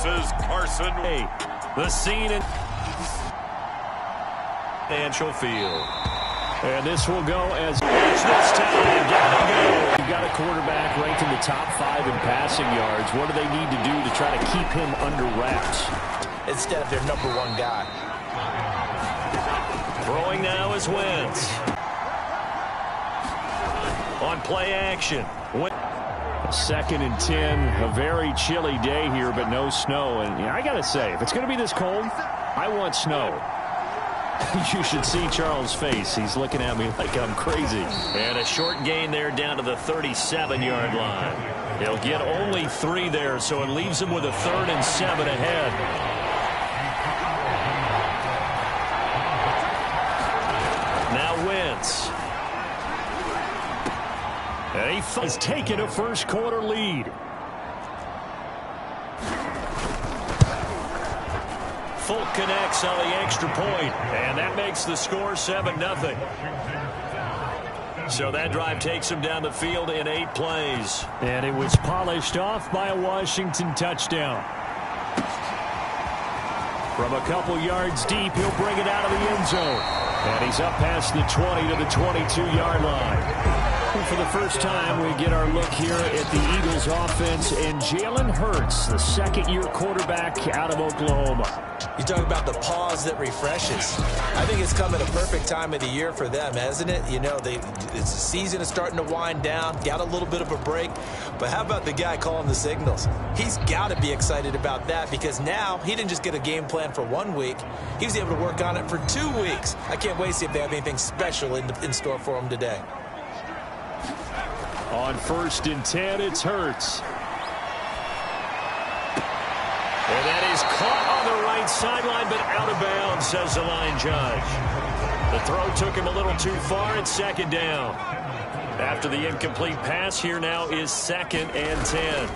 This is Carson. Hey, the scene in financial field. And this will go as this time. Down they go. You've got a quarterback ranked in the top 5 in passing yards. What do they need to do to try to keep him under wraps? Instead of their #1 guy. Throwing now is Wentz. On play action. 2nd and 10. A very chilly day here, but no snow. And I got to say, if it's going to be this cold, I want snow. You should see Charles' face. He's looking at me like I'm crazy. And a short gain there down to the 37-yard line. He'll get only 3 there, so it leaves him with a 3rd and 7 ahead. Now Wentz. And he has taken a first-quarter lead. Folk connects on the extra point, and that makes the score 7-0. So that drive takes him down the field in 8 plays. And it was polished off by a Washington touchdown. From a couple yards deep, he'll bring it out of the end zone. And he's up past the 20 to the 22-yard line. And for the first time, we get our look here at the Eagles offense and Jalen Hurts, the second-year quarterback out of Oklahoma. You talk about the pause that refreshes. I think it's come at a perfect time of the year for them, hasn't it? You know, the season is starting to wind down, got a little bit of a break. But how about the guy calling the signals? He's got to be excited about that because now he didn't just get a game plan for 1 week. He was able to work on it for 2 weeks. I can't wait to see if they have anything special in store for him today. On 1st and 10, it's Hurts. And that is caught on the right sideline, but out of bounds, says the line judge. The throw took him a little too far. It's 2nd down. After the incomplete pass, here now is 2nd and 10.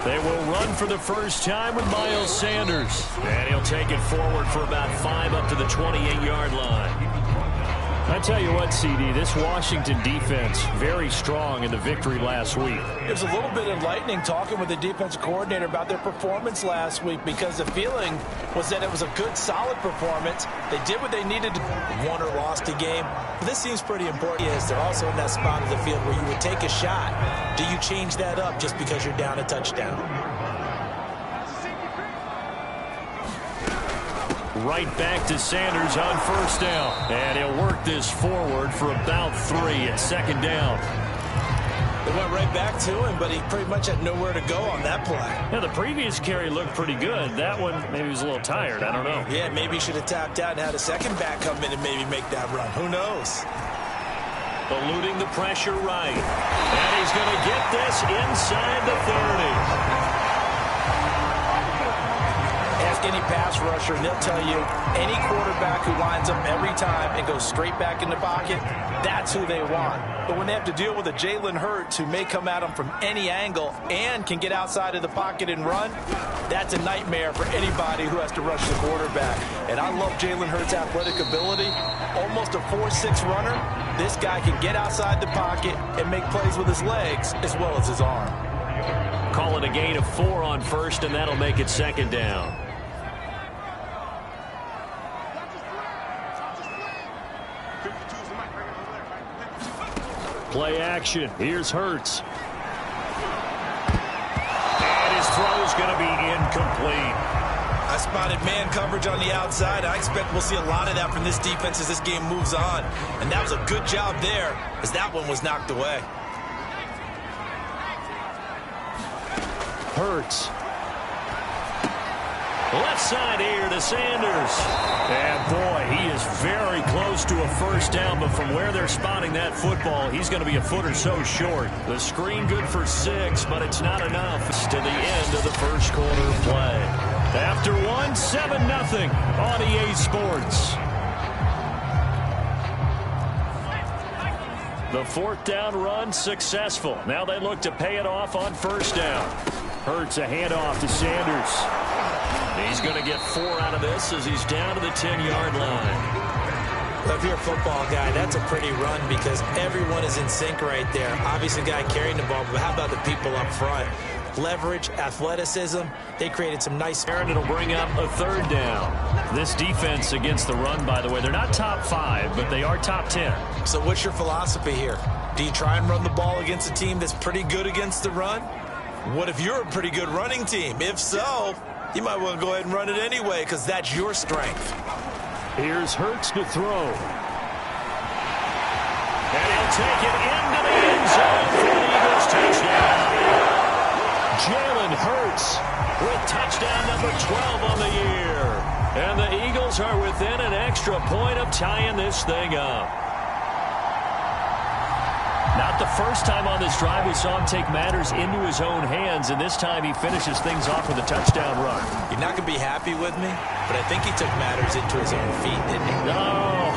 They will run for the first time with Miles Sanders. And he'll take it forward for about 5 up to the 28-yard line. I tell you what, CD, this Washington defense, very strong in the victory last week. It was a little bit enlightening talking with the defensive coordinator about their performance last week because the feeling was that it was a good, solid performance. They did what they needed to won or lost a game. But this seems pretty important. They're also in that spot of the field where you would take a shot. Do you change that up just because you're down a touchdown? Right back to Sanders on 1st down. And he'll work this forward for about 3 at 2nd down. They went right back to him, but he pretty much had nowhere to go on that play. Yeah, the previous carry looked pretty good. That one, maybe he was a little tired. I don't know. Yeah, maybe he should have tapped out and had a second back come in and maybe make that run. Who knows? Eluding the pressure right. And he's going to get this inside the 30. Ask any pass rusher, and they'll tell you any quarterback who lines up every time and goes straight back in the pocket, that's who they want. But when they have to deal with a Jalen Hurts who may come at them from any angle and can get outside of the pocket and run, that's a nightmare for anybody who has to rush the quarterback. And I love Jalen Hurts' athletic ability. Almost a 4.6 runner. This guy can get outside the pocket and make plays with his legs as well as his arm. Calling a gain of 4 on 1st, and that'll make it 2nd down. Play action. Here's Hurts. And his throw is going to be incomplete. I spotted man coverage on the outside. I expect we'll see a lot of that from this defense as this game moves on. And that was a good job there as that one was knocked away. Hurts. Left side here to Sanders. And boy, he is very close to a 1st down, but from where they're spotting that football, he's going to be a foot or so short. The screen good for 6, but it's not enough. It's to the end of the first quarter play. After 1, 7-0 on EA Sports. The 4th down run successful. Now they look to pay it off on 1st down. Hurts a handoff to Sanders. He's going to get 4 out of this as he's down to the 10-yard line. Well, if you're a football guy, that's a pretty run because everyone is in sync right there. Obviously, the guy carrying the ball, but how about the people up front? leverage, athleticism. They created some nice... And it'll bring up a third down. This defense against the run, by the way, they're not top 5, but they are top 10. So what's your philosophy here? Do you try and run the ball against a team that's pretty good against the run? What if you're a pretty good running team? If so, you might want to go ahead and run it anyway because that's your strength. Here's Hurts to throw. And he'll take it into the end zone for the Eagles touchdown. Jalen Hurts with touchdown number 12 on the year. And the Eagles are within an extra point of tying this thing up. Not the first time on this drive we saw him take matters into his own hands, and this time he finishes things off with a touchdown run. You're not going to be happy with me, but I think he took matters into his own feet, didn't he? No.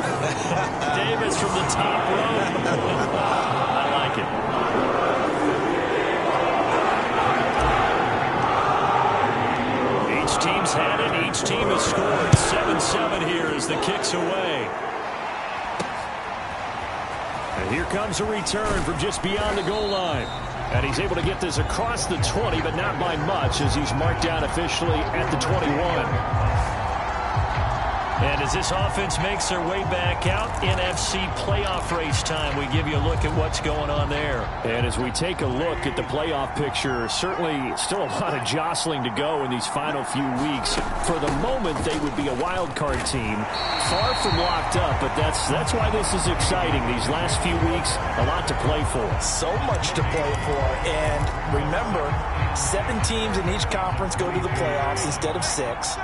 Davis from the top row. I like it. Each team's had it. Each team has scored. 7-7 here as the kick's away. And here comes a return from just beyond the goal line. And he's able to get this across the 20, but not by much as he's marked down officially at the 21. And as this offense makes their way back out, NFC playoff race time, we give you a look at what's going on there. And as we take a look at the playoff picture, certainly still a lot of jostling to go in these final few weeks. For the moment, they would be a wild card team, far from locked up, but that's why this is exciting. These last few weeks, a lot to play for. So much to play for. And remember, 7 teams in each conference go to the playoffs instead of 6.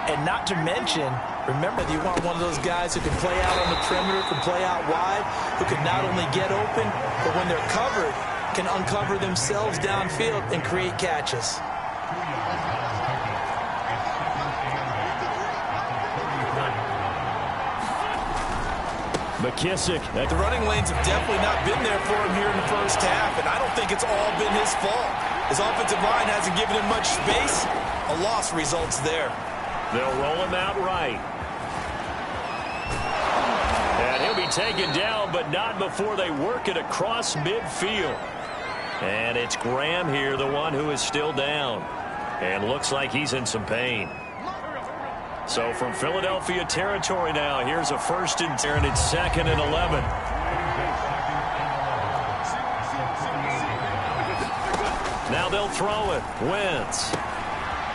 And not to mention, remember, you want one of those guys who can play out on the perimeter, can play out wide, who can not only get open, but when they're covered, can uncover themselves downfield and create catches. McKissick. The running lanes have definitely not been there for him here in the first half, and I don't think it's all been his fault. His offensive line hasn't given him much space. A loss results there. They'll roll him out right. And he'll be taken down, but not before they work it across midfield. And it's Graham here, the one who is still down. And looks like he's in some pain. So from Philadelphia territory now, here's a 1st and 10, and it's 2nd and 11. Now they'll throw it. Wentz.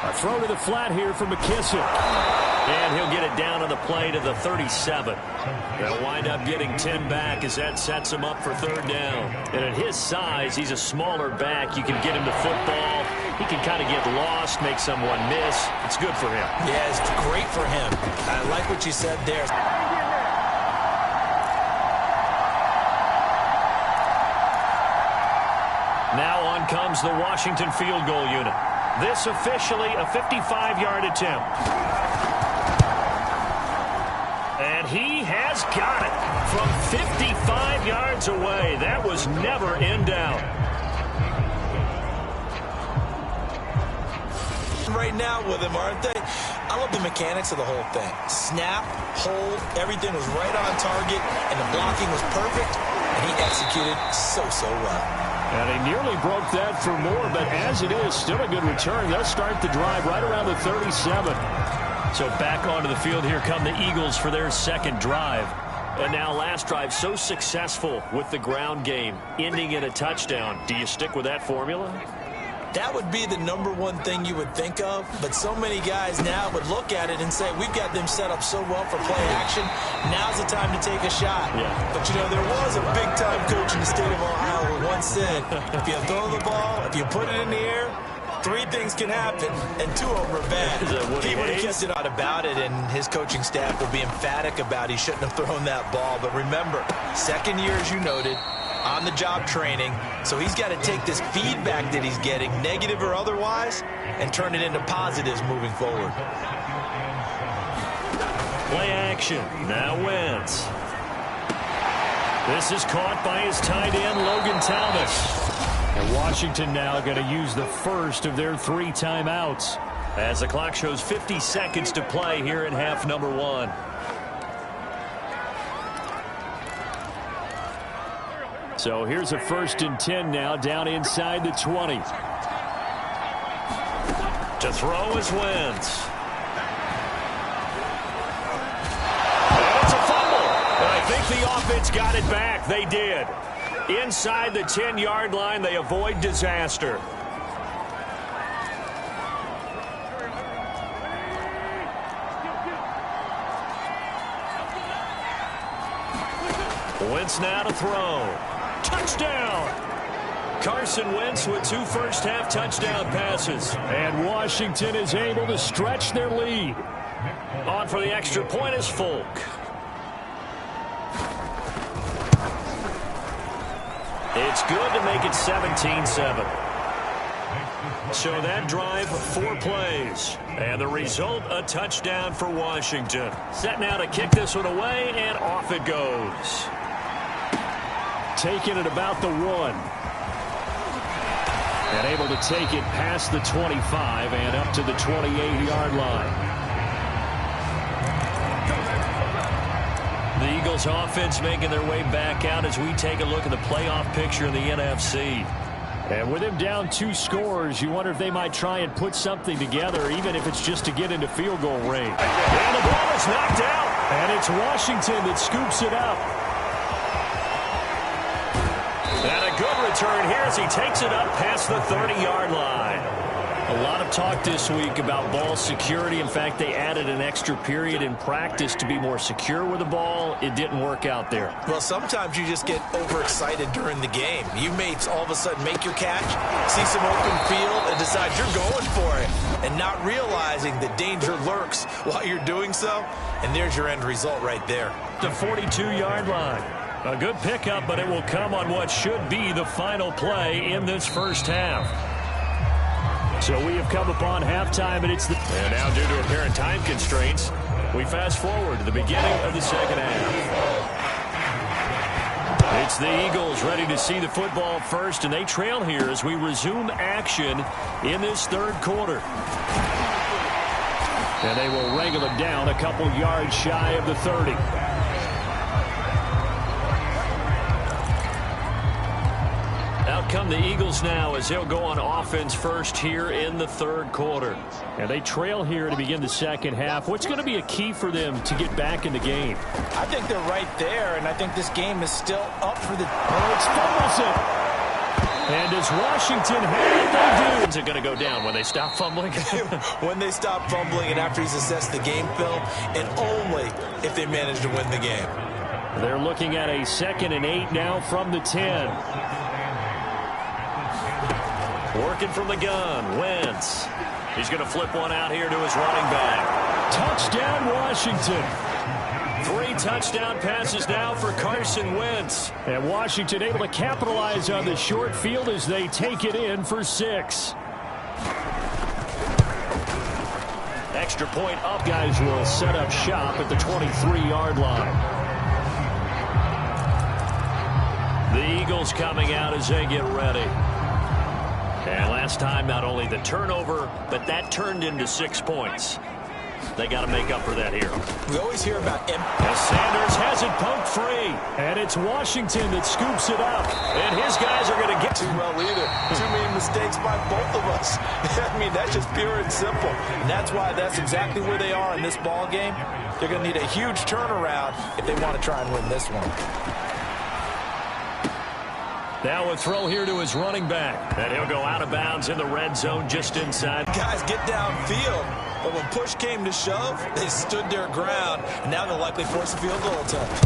A throw to the flat here for McKissick. And he'll get it down on the play to the 37. They'll wind up getting 10 back as that sets him up for 3rd down. And at his size, he's a smaller back. You can get him to football. He can kind of get lost, make someone miss. It's good for him. Yeah, it's great for him. I like what you said there. Now on comes the Washington field goal unit. This officially a 55-yard attempt. And he has got it from 55 yards away. That was never in doubt. Right now with him, aren't they? I love the mechanics of the whole thing. Snap, hold, everything was right on target, and the blocking was perfect, and he executed so well. And he nearly broke that for more, but as it is, still a good return. They'll start the drive right around the 37. So back onto the field, here come the Eagles for their 2nd drive. And now last drive so successful with the ground game, ending in a touchdown. Do you stick with that formula? That would be the #1 thing you would think of, but so many guys now would look at it and say, we've got them set up so well for play action, now's the time to take a shot. Yeah. But, you know, there was a big-time coach in the state of Ohio who once said, if you throw the ball, if you put it in the air, 3 things can happen, and 2 of them are bad. He would have kept it out about it, and his coaching staff would be emphatic about he shouldn't have thrown that ball. But remember, 2nd year, as you noted, on-the-job training, so he's got to take this feedback that he's getting, negative or otherwise, and turn it into positives moving forward. Play action. Now Wentz. This is caught by his tight end, Logan Thomas. And Washington now going to use the first of their 3 timeouts as the clock shows 50 seconds to play here in half number 1. So here's a 1st and 10 now down inside the 20. To throw is Wentz. I think the offense got it back. They did. Inside the 10-yard line, they avoid disaster. Wentz now to throw. Touchdown! Carson Wentz with 2 first-half touchdown passes. And Washington is able to stretch their lead. On for the extra point is Folk. It's good to make it 17-7. So that drive, 4 plays. And the result, a touchdown for Washington. Set now to kick this one away, and off it goes. Taking it about the 1. And able to take it past the 25 and up to the 28-yard line. The Eagles offense making their way back out as we take a look at the playoff picture in the NFC. And with him down 2 scores, you wonder if they might try and put something together, even if it's just to get into field goal range. And the ball is knocked out. And it's Washington that scoops it up. And a good return here as he takes it up past the 30-yard line. A lot of talk this week about ball security. In fact, they added an extra period in practice to be more secure with the ball. It didn't work out there. Well, sometimes you just get overexcited during the game. You may all of a sudden make your catch, see some open field, and decide you're going for it, and not realizing that danger lurks while you're doing so. And there's your end result right there. The 42-yard line. A good pickup, but it will come on what should be the final play in this first half. So we have come upon halftime, and it's the... And now, due to apparent time constraints, we fast forward to the beginning of the second half. It's the Eagles ready to see the football first, and they trail here as we resume action in this third quarter. And they will wrangle them down a couple yards shy of the 30. Out come the Eagles now as they'll go on offense first here in the third quarter. And they trail here to begin the second half. What's going to be a key for them to get back in the game? I think they're right there, and I think this game is still up for the... It's fumbles it. And as Washington had it, they do. Is it going to go down when they stop fumbling? When they stop fumbling and after he's assessed the game film, and only if they manage to win the game. They're looking at a 2nd and 8 now from the 10. Working from the gun, Wentz. He's going to flip one out here to his running back. Touchdown, Washington. 3 touchdown passes now for Carson Wentz. And Washington able to capitalize on the short field as they take it in for 6. Extra point up. Guys will set up shop at the 23-yard line. The Eagles coming out as they get ready. And last time, not only the turnover, but that turned into 6 points. They got to make up for that here. We always hear about... As Sanders has it poked free. And it's Washington that scoops it up. And his guys are going to get... Too well either. Too many mistakes by both of us. I mean, that's just pure and simple. And that's why that's exactly where they are in this ball game. They're going to need a huge turnaround if they want to try and win this one. Now a throw here to his running back. And he'll go out of bounds in the red zone just inside. Guys get downfield. But when push came to shove, they stood their ground. And now they'll likely force a field goal attempt.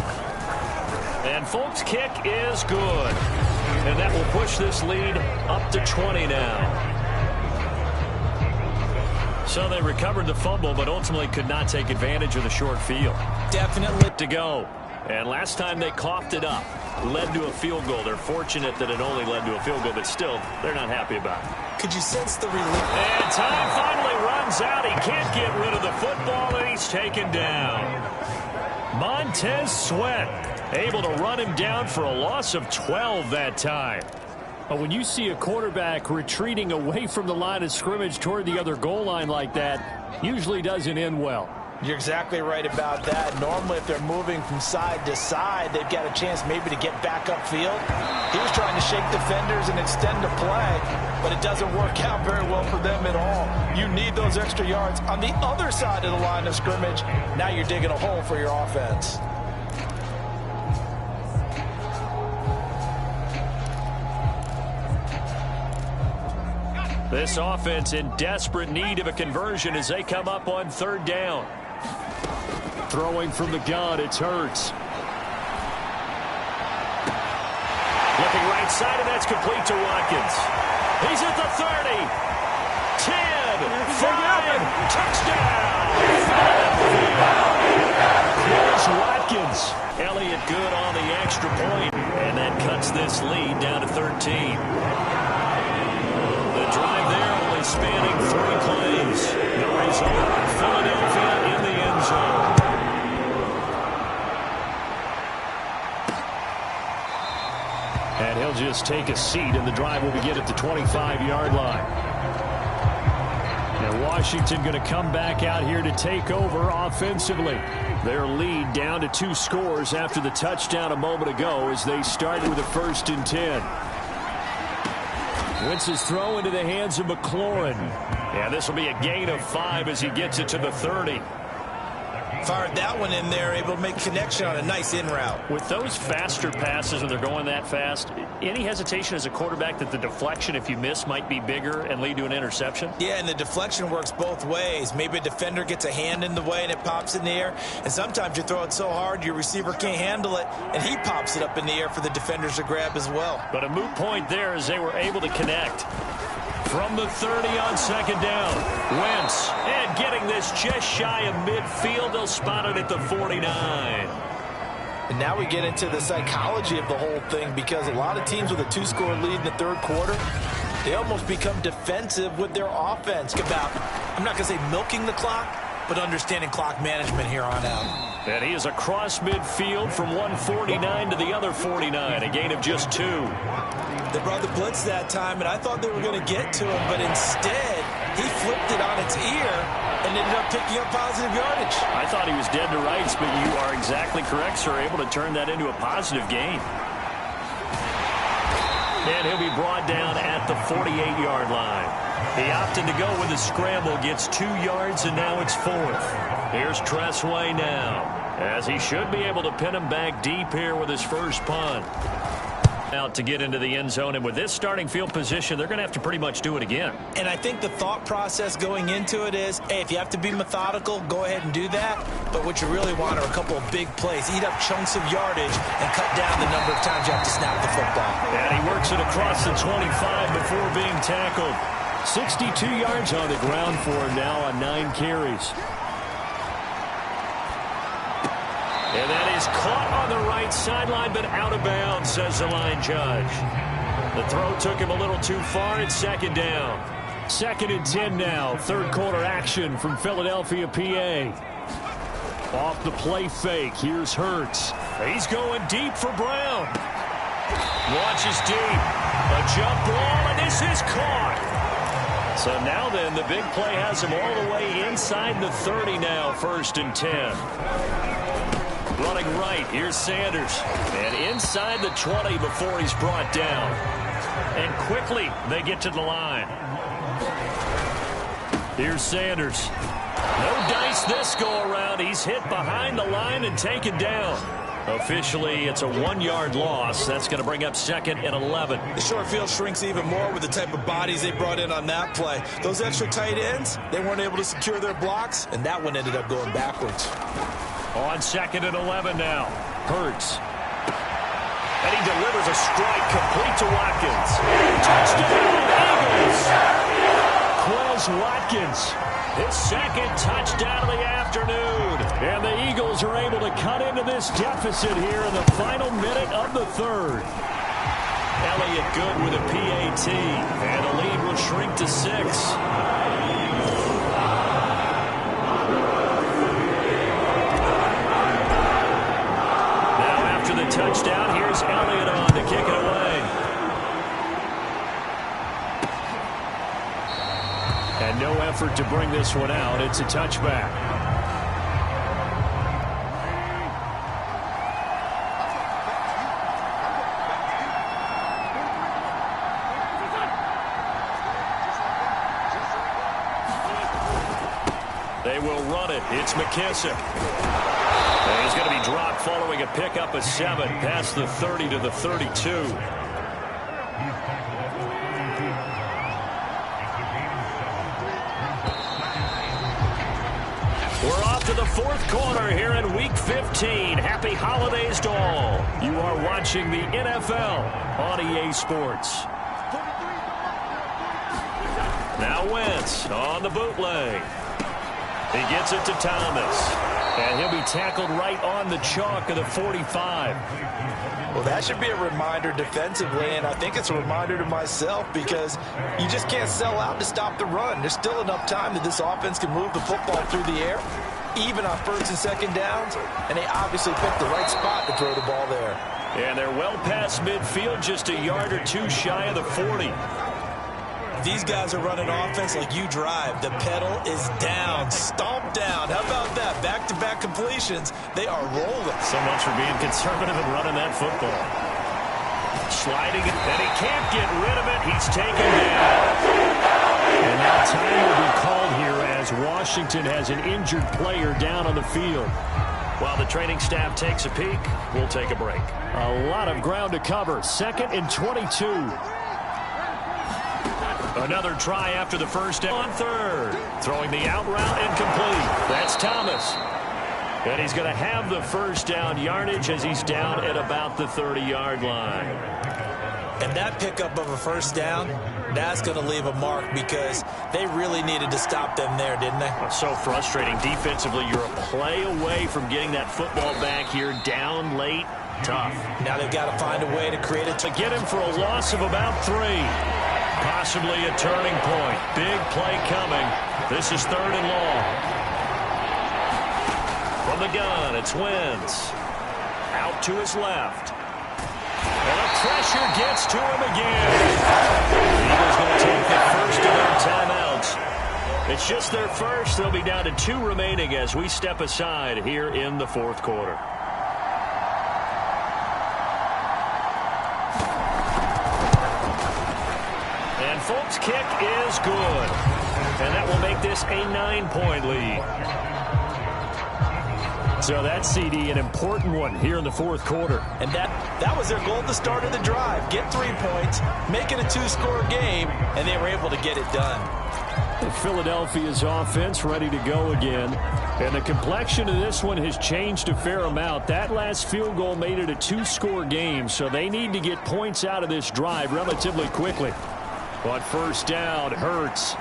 And Folk's kick is good. And that will push this lead up to 20 now. So they recovered the fumble, but ultimately could not take advantage of the short field. Definitely to go. And last time they coughed it up. Led to a field goal. They're fortunate that it only led to a field goal, but still, they're not happy about it. Could you sense the relief? And time finally runs out. He can't get rid of the football, and he's taken down. Montez Sweat able to run him down for a loss of 12 that time. But when you see a quarterback retreating away from the line of scrimmage toward the other goal line like that, usually doesn't end well. You're exactly right about that. Normally, if they're moving from side to side, they've got a chance maybe to get back upfield. He was trying to shake defenders and extend the play, but it doesn't work out very well for them at all. You need those extra yards on the other side of the line of scrimmage. Now you're digging a hole for your offense. This offense in desperate need of a conversion as they come up on third down. Throwing from the gun, it's Hurts. Looking right side, and that's complete to Watkins. He's at the 30. 10. 5. Touchdown. Here's Watkins. Elliott good on the extra point, and that cuts this lead down to 13. The drive there only spanning 3 plays. The result, Philadelphia in the end zone. And he'll just take a seat, and the drive will begin at the 25-yard line. Now Washington going to come back out here to take over offensively. Their lead down to 2 scores after the touchdown a moment ago as they start with a 1st and 10. Wentz's throw into the hands of McLaurin. Yeah, this will be a gain of 5 as he gets it to the 30. Fired that one in there, able to make connection on a nice in route. With those faster passes when they're going that fast, any hesitation as a quarterback that the deflection, if you miss, might be bigger and lead to an interception? Yeah, and the deflection works both ways. Maybe a defender gets a hand in the way and it pops in the air. And sometimes you throw it so hard your receiver can't handle it, and he pops it up in the air for the defenders to grab as well. But a moot point there as they were able to connect. From the 30 on second down, Wentz, and getting this just shy of midfield. They'll spot it at the 49. And now we get into the psychology of the whole thing, because a lot of teams with a 2-score lead in the third quarter, they almost become defensive with their offense. About, I'm not going to say milking the clock, but understanding clock management here on out. And he is across midfield from 149 to the other 49, a gain of just 2. They brought the blitz that time, and I thought they were going to get to him, but instead, he flipped it on its ear and ended up picking up positive yardage. I thought he was dead to rights, but you are exactly correct, sir, able to turn that into a positive gain. And he'll be brought down at the 48-yard line. He opted to go with the scramble, gets 2 yards, and now it's 4th. Here's Tressway now, as he should be able to pin him back deep here with his first punt. Out to get into the end zone, and with this starting field position, they're going to have to pretty much do it again. And I think the thought process going into it is, hey, if you have to be methodical, go ahead and do that. But what you really want are a couple of big plays. Eat up chunks of yardage and cut down the number of times you have to snap the football. And he works it across the 25 before being tackled. 62 yards on the ground for him now on 9 carries. And that is caught on the right sideline, but out of bounds, says the line judge. The throw took him a little too far. It's second down. 2nd and 10 now. Third quarter action from Philadelphia, PA. Off the play fake. Here's Hurts. He's going deep for Brown. Launches deep. A jump ball, and this is caught. So now then, the big play has him all the way inside the 30 now. 1st and 10. Running right, here's Sanders. And inside the 20 before he's brought down. And quickly, they get to the line. Here's Sanders. No dice this go-around. He's hit behind the line and taken down. Officially, it's a 1-yard loss. That's going to bring up 2nd and 11. The short field shrinks even more with the type of bodies they brought in on that play. Those extra tight ends, they weren't able to secure their blocks, and that one ended up going backwards. On 2nd and 11 now. Hurts. And he delivers a strike complete to Watkins. Touchdown, Eagles! Quez Watkins, his 2nd touchdown of the afternoon. And the Eagles are able to cut into this deficit here in the final minute of the 3rd. Elliott good with a PAT. And the lead will shrink to 6. Touchdown. Here's Elliott on to kick it away. And no effort to bring this one out. It's a touchback. They will run it. It's McKissick. And he's going to be dropped following a pickup of 7 past the 30 to the 32. We're off to the fourth quarter here in Week 15. Happy holidays to all. You are watching the NFL on EA Sports. Now Wentz on the bootleg. He gets it to Thomas. And he'll be tackled right on the chalk of the 45. Well, that should be a reminder defensively, and I think it's a reminder to myself because you just can't sell out to stop the run. There's still enough time that this offense can move the football through the air, even on first and second downs, and they obviously picked the right spot to throw the ball there. And they're well past midfield, just a yard or two shy of the 40. These guys are running offense like you drive. The pedal is down, stomp down. How about that? Back-to-back completions. They are rolling. So much for being conservative and running that football. Sliding it, and he can't get rid of it. He's taken down. And now time will be called here as Washington has an injured player down on the field. While the training staff takes a peek, we'll take a break. A lot of ground to cover. 2nd and 22. Another try after the first down on 3rd. Throwing the out route incomplete. That's Thomas. And he's going to have the first down yardage as he's down at about the 30-yard line. And that pickup of a first down, that's going to leave a mark because they really needed to stop them there, didn't they? So frustrating. Defensively, you're a play away from getting that football back here down late. Tough. Now they've got to find a way to create it. To get him for a loss of about 3. Possibly a turning point. Big play coming. This is 3rd and long. From the gun, it's Wentz. Out to his left. And the pressure gets to him again. The Eagles going to take the first of their timeouts. It's just their first. They'll be down to 2 remaining as we step aside here in the 4th quarter. Folks, kick is good. And that will make this a 9-point lead. So that CD, an important one here in the 4th quarter. And that was their goal at the start of the drive. Get 3 points, make it a 2-score game, and they were able to get it done. Philadelphia's offense ready to go again. And the complexion of this one has changed a fair amount. That last field goal made it a 2-score game, so they need to get points out of this drive relatively quickly. On first down, Hurts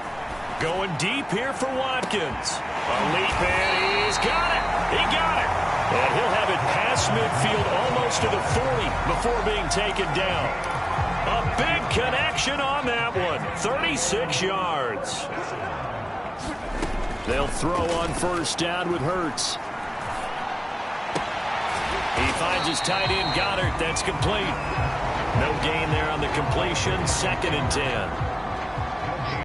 going deep here for Watkins. A leap, and he's got it. He got it. And he'll have it past midfield almost to the 40 before being taken down. A big connection on that one. 36 yards. They'll throw on first down with Hurts. He finds his tight end, Goddard. That's complete. No gain there on the completion. 2nd and 10.